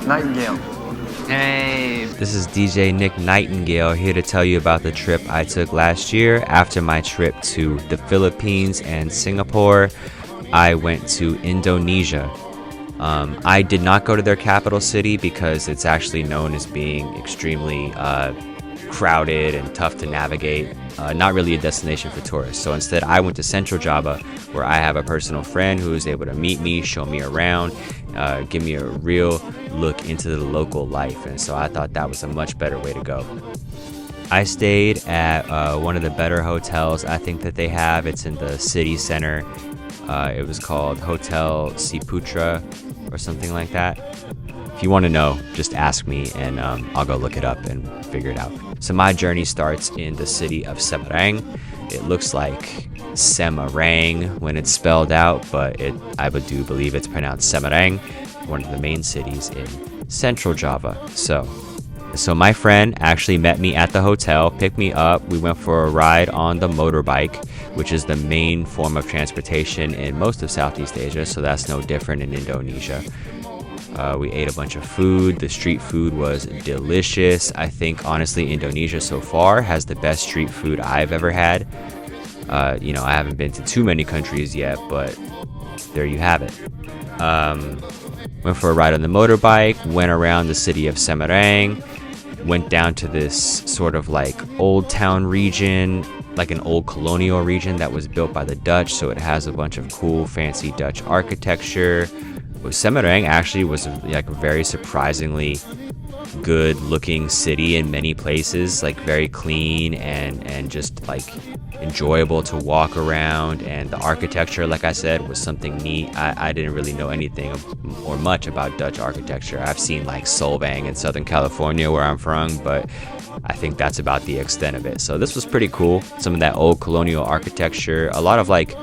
Nightingale. Hey, this is DJ Nick Nightingale here to tell you about the trip I took last year. After my trip to the Philippines and Singapore, I went to Indonesia. I did not go to their capital city because it's actually known as being extremely crowded and tough to navigate. Not really a destination for tourists. So instead, I went to Central Java, where I have a personal friend who is able to meet me, show me around, give me a real look into the local life. And so I thought that was a much better way to go. I stayed at one of the better hotels I think that they have. It's in the city center. It was called Hotel Ciputra or something like that. If you want to know, just ask me and I'll go look it up and figure it out. So my journey starts in the city of Semarang. It looks like Semarang when it's spelled out, but I do believe it's pronounced Semarang, one of the main cities in Central Java. So my friend actually met me at the hotel, picked me up. We went for a ride on the motorbike, which is the main form of transportation in most of Southeast Asia, so that's no different in Indonesia. We ate a bunch of food. The street food was delicious. I think, honestly, Indonesia so far has the best street food I've ever had. I haven't been to too many countries yet, but there you have it. Went for a ride on the motorbike, went around the city of Semarang, went down to this sort of like old town region, like an old colonial region that was built by the Dutch, so it has a bunch of cool, fancy Dutch architecture. Semarang actually was like a very surprisingly good looking city in many places, like very clean and just like enjoyable to walk around. And the architecture, like I said, was something neat. I didn't really know anything or much about Dutch architecture. I've seen like Solvang in Southern California where I'm from, but I think that's about the extent of it. So this was pretty cool. Some of that old colonial architecture, a lot of like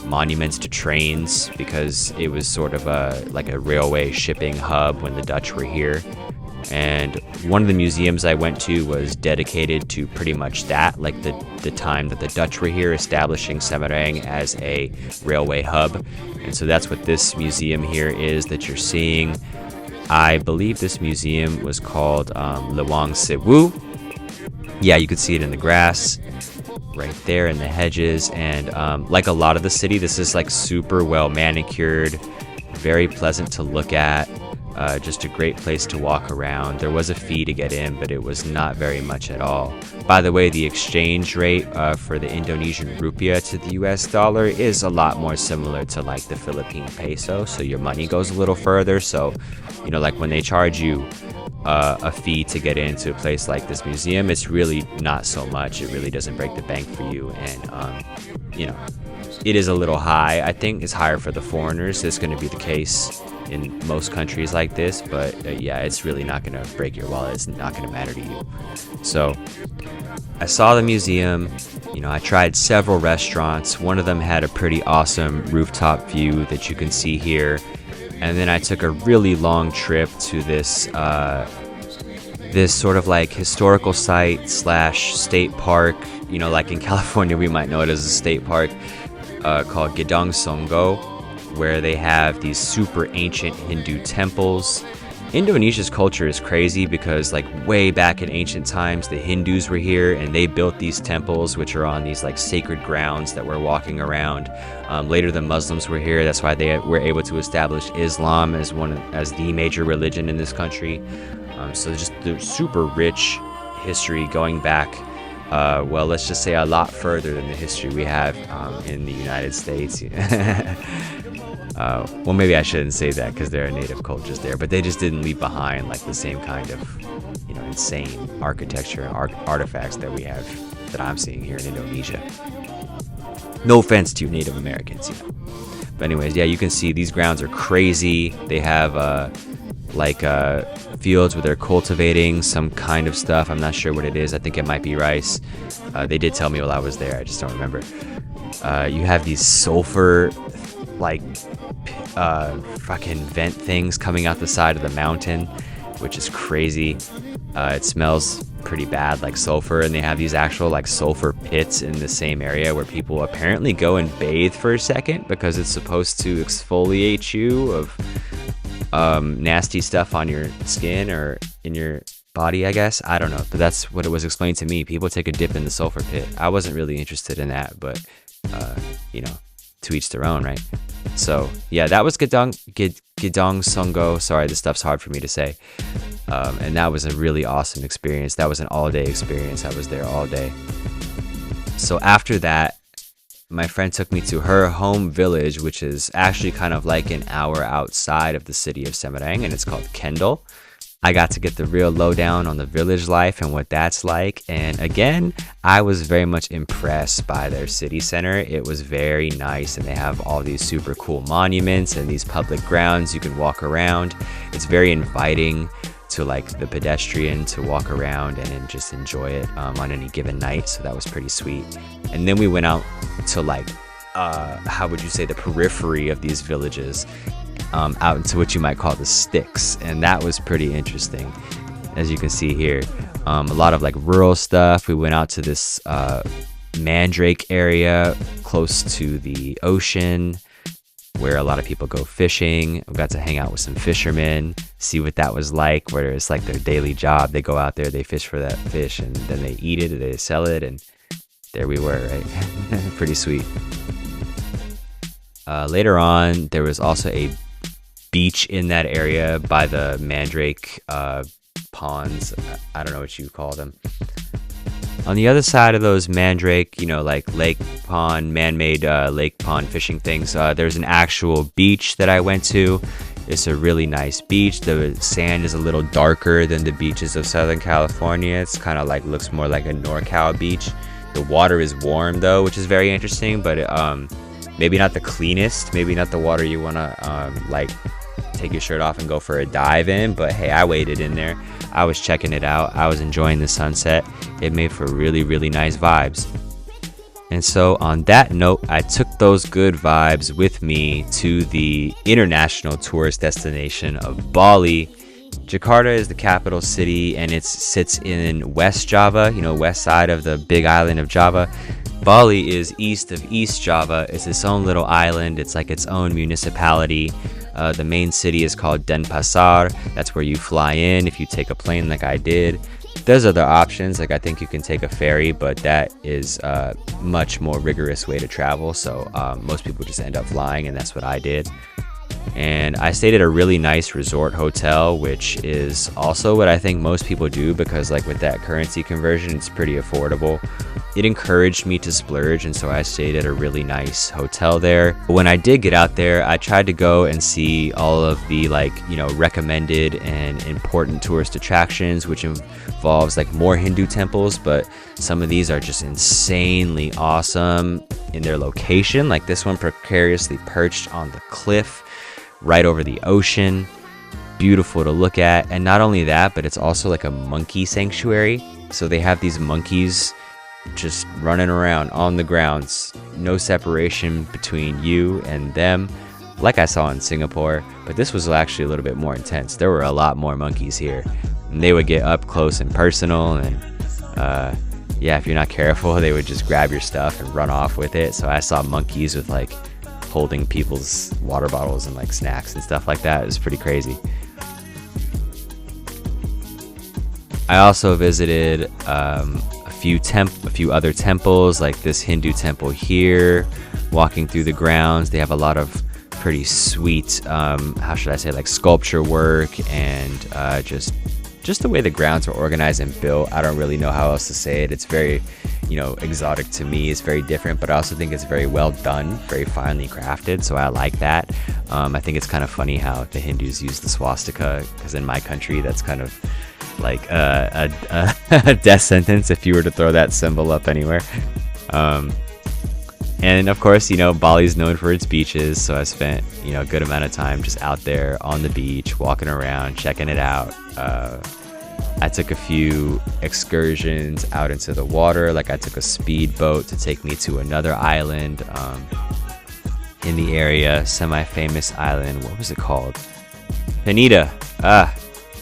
monuments to trains, because it was sort of like a railway shipping hub when the Dutch were here. And one of the museums I went to was dedicated to pretty much that, like the time that the Dutch were here, establishing Semarang as a railway hub. And so that's what this museum here is that you're seeing. I believe this museum was called Lawang Sewu. Yeah, you could see it in the grass right there in the hedges. And like a lot of the city, this is like super well manicured, very pleasant to look at. Just a great place to walk around. There was a fee to get in, but it was not very much at all. By the way, the exchange rate for the Indonesian rupiah to the US dollar is a lot more similar to like the Philippine peso, so your money goes a little further. So, like when they charge you a fee to get into a place like this museum, it's really not so much. It really doesn't break the bank for you, and it is a little high. I think it's higher for the foreigners. It's going to be the case in most countries like this, but it's really not going to break your wallet. It's not going to matter to you. So I saw the museum. I tried several restaurants. One of them had a pretty awesome rooftop view that you can see here. And then I took a really long trip to this sort of like historical site / state park. Like in California, we might know it as a state park called Gedong Songo, where they have these super ancient Hindu temples. Indonesia's culture is crazy because like way back in ancient times, the Hindus were here and they built these temples, which are on these like sacred grounds that we're walking around. Later, the Muslims were here. That's why they were able to establish Islam as the major religion in this country. So just the super rich history going back, let's just say a lot further than the history we have in the United States. Maybe I shouldn't say that because there are native cultures there, but they just didn't leave behind like the same kind of, insane architecture and artifacts that we have, that I'm seeing here in Indonesia. No offense to you Native Americans, But anyways, you can see these grounds are crazy. They have fields where they're cultivating some kind of stuff. I'm not sure what it is. I think it might be rice. They did tell me while I was there. I just don't remember. You have these sulfur fucking vent things coming out the side of the mountain, which is crazy. It smells pretty bad, like sulfur, and they have these actual like sulfur pits in the same area where people apparently go and bathe for a second because it's supposed to exfoliate you of nasty stuff on your skin or in your body, I guess. I don't know, but that's what it was explained to me. People take a dip in the sulfur pit. I wasn't really interested in that, but you know, to each their own, right? So yeah, that was Gedong Songo. Sorry, this stuff's hard for me to say. And that was a really awesome experience. That was an all-day experience. I was there all day. So after that, my friend took me to her home village, which is actually kind of like an hour outside of the city of Semarang, and it's called Kendal. I got to get the real lowdown on the village life and what that's like. And again, I was very much impressed by their city center. It was very nice, and they have all these super cool monuments and these public grounds you can walk around. It's very inviting to like the pedestrian to walk around and just enjoy it on any given night. So that was pretty sweet. And then we went out to like, how would you say, the periphery of these villages. Out into what you might call the sticks, and that was pretty interesting. As you can see here, a lot of like rural stuff. We went out to this mandrake area close to the ocean where a lot of people go fishing. We got to hang out with some fishermen, see what that was like, where it's like their daily job. They go out there, they fish for that fish, and then they eat it, they sell it, and there we were, right? Pretty sweet. Later on, there was also a beach in that area by the mandrake ponds. I don't know what you call them. On the other side of those mandrake, you know, like lake pond, man-made lake pond fishing things, there's an actual beach that I went to. It's a really nice beach. The sand is a little darker than the beaches of Southern California. It's kind of like, looks more like a NorCal beach. The water is warm though, which is very interesting, but maybe not the cleanest, maybe not the water you want to like take your shirt off and go for a dive in, but hey, I waded in there. I was checking it out. I was enjoying the sunset. It made for really, really nice vibes. And so on that note, I took those good vibes with me to the international tourist destination of Bali. Jakarta is the capital city, and it sits in West Java, you know, west side of the big island of Java. Bali is east of East Java. It's its own little island. It's like its own municipality. The main city is called Denpasar. That's where you fly in if you take a plane like I did. There's other options, like I think you can take a ferry, but that is a much more rigorous way to travel. So most people just end up flying, and that's what I did. And I stayed at a really nice resort hotel, which is also what I think most people do, because like with that currency conversion, it's pretty affordable. It encouraged me to splurge, and so I stayed at a really nice hotel there. But when I did get out there, I tried to go and see all of the like, you know, recommended and important tourist attractions, which involves like more Hindu temples, but some of these are just insanely awesome in their location. Like this one, precariously perched on the cliff right over the ocean. Beautiful to look at. And not only that, but it's also like a monkey sanctuary. So they have these monkeys just running around on the grounds, no separation between you and them, like I saw in Singapore. But this was actually a little bit more intense. There were a lot more monkeys here, and they would get up close and personal, and yeah, if you're not careful, they would just grab your stuff and run off with it. So I saw monkeys with like holding people's water bottles and like snacks and stuff like that. It was pretty crazy. I also visited a few other temples, like this Hindu temple here. Walking through the grounds, they have a lot of pretty sweet, how should I say, like sculpture work, and just the way the grounds are organized and built. I don't really know how else to say it. It's very, you know, exotic to me. It's very different, but I also think it's very well done, very finely crafted, so I like that. I think it's kind of funny how the Hindus use the swastika, because in my country that's kind of like a death sentence if you were to throw that symbol up anywhere. And of course, you know, Bali's known for its beaches, so I spent, you know, a good amount of time just out there on the beach, walking around, checking it out. I took a few excursions out into the water, like I took a speedboat to take me to another island in the area, semi-famous island. What was it called? Penida.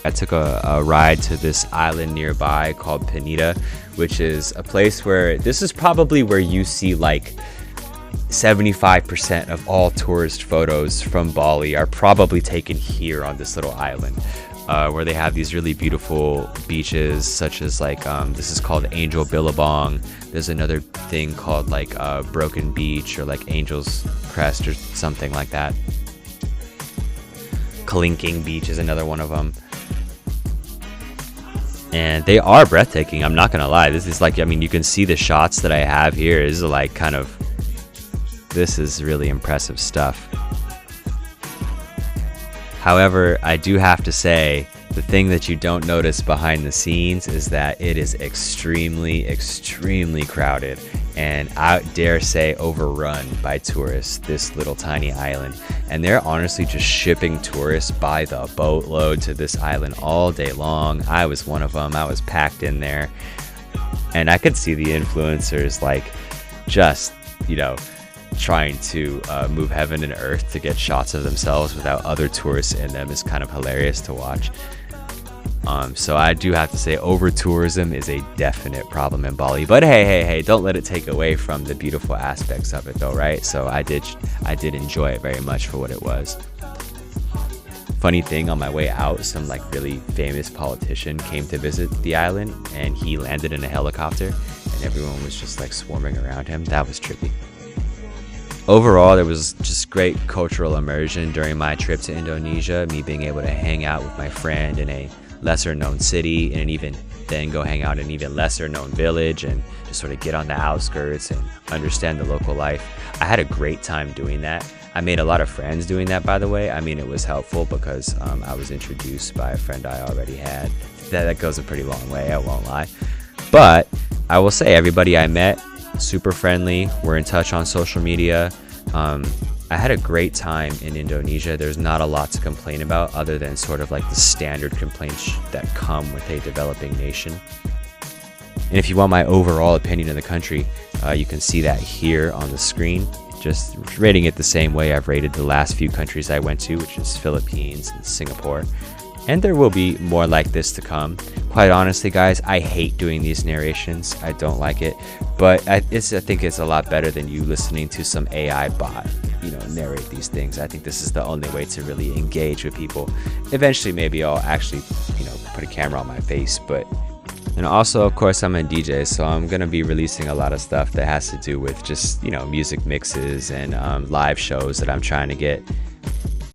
I took a ride to this island nearby called Penida, which is a place where, this is probably where you see like 75% of all tourist photos from Bali are probably taken here on this little island, where they have these really beautiful beaches, such as like this is called Angel Billabong. There's another thing called like Broken Beach, or like Angel's Crest, or something like that. Clinking Beach is another one of them. And they are breathtaking, I'm not gonna lie. This is like, I mean, you can see the shots that I have here. This is like kind of, this is really impressive stuff. However, I do have to say, the thing that you don't notice behind the scenes is that it is extremely, extremely crowded, and I dare say overrun by tourists, this little tiny island. And they're honestly just shipping tourists by the boatload to this island all day long. I was one of them. I was packed in there, and I could see the influencers like just, you know, trying to move heaven and earth to get shots of themselves without other tourists in them. Is kind of hilarious to watch. So I do have to say, over tourism is a definite problem in Bali. But hey, don't let it take away from the beautiful aspects of it, though, right? So I did enjoy it very much for what it was. Funny thing, on my way out, some like really famous politician came to visit the island, and he landed in a helicopter, and everyone was just like swarming around him. That was trippy. Overall, there was just great cultural immersion during my trip to Indonesia, me being able to hang out with my friend in a lesser known city, and even then go hang out in an even lesser known village, and just sort of get on the outskirts and understand the local life. I had a great time doing that. I made a lot of friends doing that, by the way. I mean, it was helpful because I was introduced by a friend I already had. That goes a pretty long way, I won't lie. But I will say, everybody I met, super friendly. We're in touch on social media. I had a great time in Indonesia. There's not a lot to complain about, other than sort of like the standard complaints that come with a developing nation. And if you want my overall opinion of the country, you can see that here on the screen. Just rating it the same way I've rated the last few countries I went to, which is Philippines and Singapore. And there will be more like this to come. Quite honestly, guys, I hate doing these narrations. I don't like it. But I think it's a lot better than you listening to some AI bot, you know, narrate these things. I think this is the only way to really engage with people. Eventually, maybe I'll actually, you know, put a camera on my face. But, and also, of course, I'm a DJ, so I'm going to be releasing a lot of stuff that has to do with just, you know, music mixes and live shows that I'm trying to get